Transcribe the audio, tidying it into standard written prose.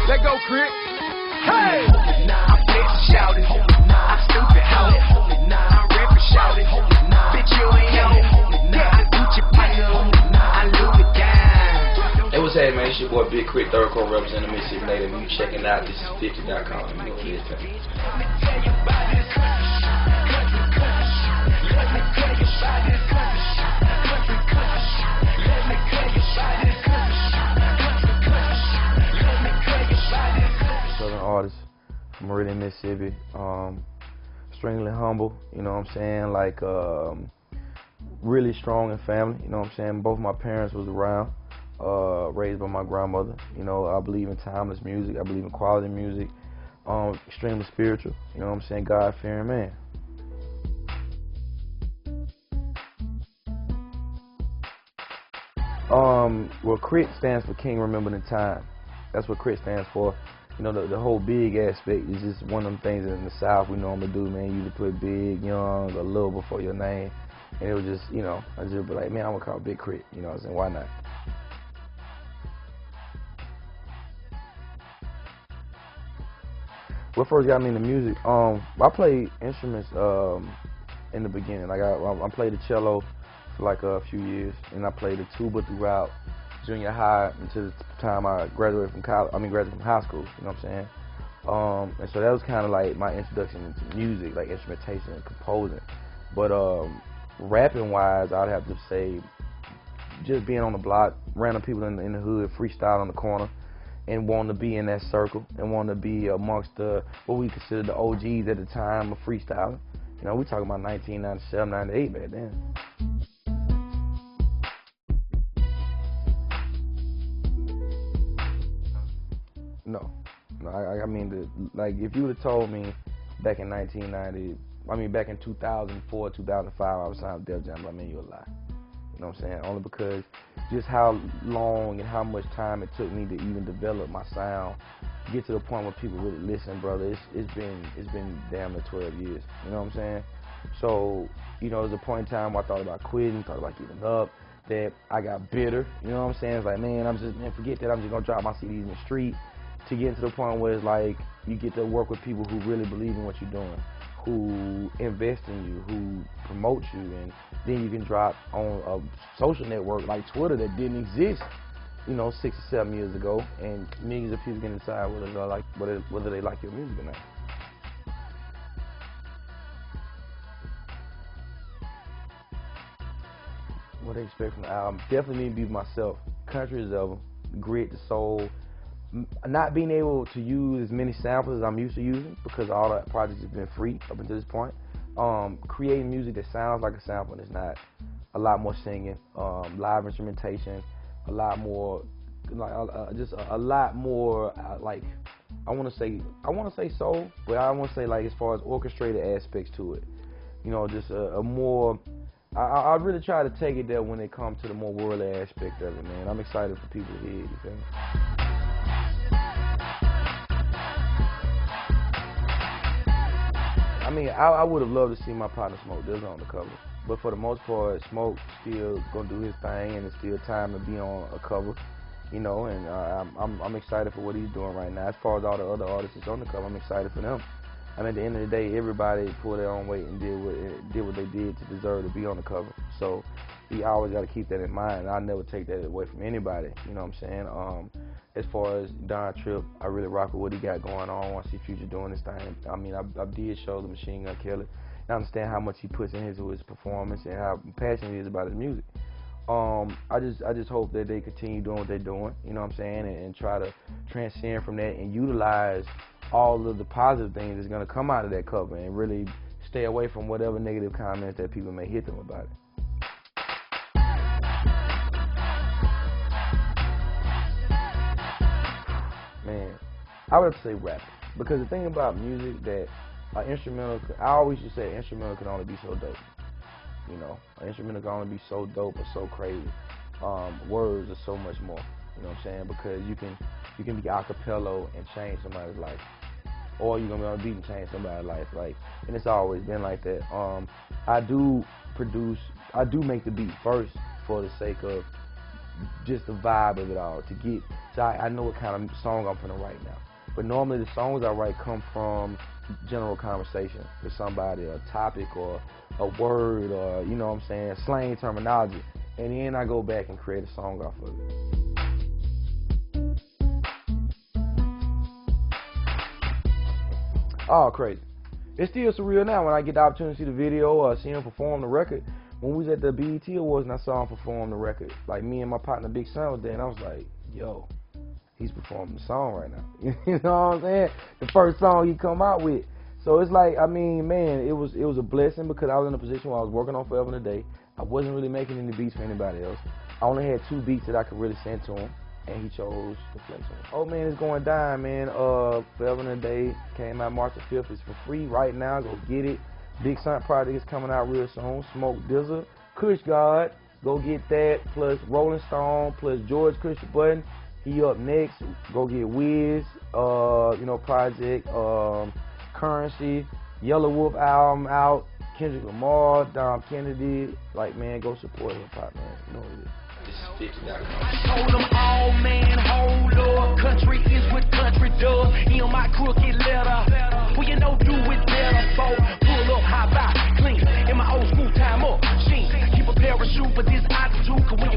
Let go, KRIT. Hey! I'm bitch shouting. I'm stupid, hold it. I'm ripping shouting. Bitch, you ain't know. Yeah, I Gucci partner. I Louis down. Hey, what's happening, man? It's your boy Big KRIT, third court representing Mississippi Native. You checking out this is 50.com. You know what it is, man. Southern artist from Meridian, Mississippi. Extremely humble, you know what I'm saying? Like, really strong in family, you know what I'm saying? Both my parents was around, raised by my grandmother. You know, I believe in timeless music. I believe in quality music. Extremely spiritual, you know what I'm saying? God-fearing man. Well, KRIT stands for King Remembering Time. That's what KRIT stands for. You know, the whole big aspect is just one of them things that in the South we normally do, man. You either put big, young, or little before your name. And it was just, you know, I just be like, man, I'm gonna call Big KRIT. You know what I'm saying? Why not? What first got me into music? I played instruments in the beginning. Like I played the cello for like a few years, and I played the tuba throughout junior high until the time I graduated from college. Graduated from high school. You know what I'm saying? And so that was kind of like my introduction into music, like instrumentation and composing. But rapping wise, I'd have to say just being on the block, random people in the hood, freestyle on the corner, and wanting to be in that circle and wanting to be amongst the what we consider the OGs at the time of freestyling. You know, we talking about 1997, 98 back then. No, I mean, like if you would have told me back in 1990, back in 2004, 2005, I was signed to Def Jam, I mean, you're a lie. You know what I'm saying? Only because just how long and how much time it took me to even develop my sound, get to the point where people really listen, brother. It's been damn near 12 years. You know what I'm saying? So, you know, there's a point in time where I thought about quitting, thought about giving up, that I got bitter. You know what I'm saying? It's like, man, forget that. I'm just gonna drop my CDs in the street. To get to the point where it's like you get to work with people who really believe in what you're doing, who invest in you, who promote you, and then you can drop on a social network like Twitter that didn't exist, you know, 6 or 7 years ago, and millions of people can decide whether they like your music or not. What they expect from the album? Definitely need to be myself. Country as ever, grit, the soul. Not being able to use as many samples as I'm used to using because all the projects have been free up until this point. Creating music that sounds like a sample and it's not. A lot more singing, live instrumentation, a lot more, like just a lot more. Like I want to say soul, but I want to say like as far as orchestrated aspects to it. You know, just a more. I really try to take it there when it comes to the more worldly aspect of it, man. I'm excited for people to hear it. You feel me? I would have loved to see my partner Smoke Dizzle on the cover, but for the most part, Smoke still gonna do his thing, and it's still time to be on a cover, you know. And I'm excited for what he's doing right now. As far as all the other artists that's on the cover, I'm excited for them. At the end of the day, everybody pulled their own weight and did what they did to deserve to be on the cover. So we always got to keep that in mind. I'll never take that away from anybody. You know what I'm saying? As far as Don Tripp, I really rock with what he got going on. I want to see Future doing this thing. I did show the Machine Gun Kelly. I understand how much he puts into his performance and how passionate he is about his music. I just hope that they continue doing what they're doing, you know what I'm saying, and try to transcend from that and utilize all of the positive things that's going to come out of that cover and really stay away from whatever negative comments that people may hit them about it. Man, I would have to say rap, because the thing about music that instrumental, I always used to say instrumental can only be so dope. You know, an instrumental can only be so dope or so crazy. Words are so much more. You know what I'm saying? Because you can be a cappella and change somebody's life, or you're gonna be on a beat and change somebody's life. Like, and it's always been like that. I do make the beat first for the sake of just the vibe of it all. To get, so I know what kind of song I'm finna write now. But normally the songs I write come from general conversation with somebody, a topic or a word, or you know what I'm saying, slang terminology, and then I go back and create a song off of it. Oh, crazy. It's still surreal now when I get the opportunity to see the video or see him perform the record. When we was at the BET Awards and I saw him perform the record, like me and my partner Big Son was there, and I was like, yo, he's performing the song right now. You know what I'm saying? The first song he come out with. So it's like, I mean, man, it was a blessing because I was in a position where I was working on Forever and a Day. I wasn't really making any beats for anybody else. I only had 2 beats that I could really send to him, and he chose to flex on. Oh man, it's going down, man. Forever and a Day came out March the 5th. It's for free right now. Go get it. Big Son project is coming out real soon. Smoke Dizzle, Kush God, go get that. Plus Rolling Stone, plus George Kush Button. He up next. Go get Wiz, you know, project, Currency, Yellow Wolf album out. Kendrick Lamar, Dom Kennedy. Like, man, go support hip hop, man. You know what it is. I told them all, man, hold up. Country is what country does. In my crooked letter. Well, you know, do it better, so pull up, high by, clean. In my old school time up, sheen. Keep a parachute for this altitude, 'cause when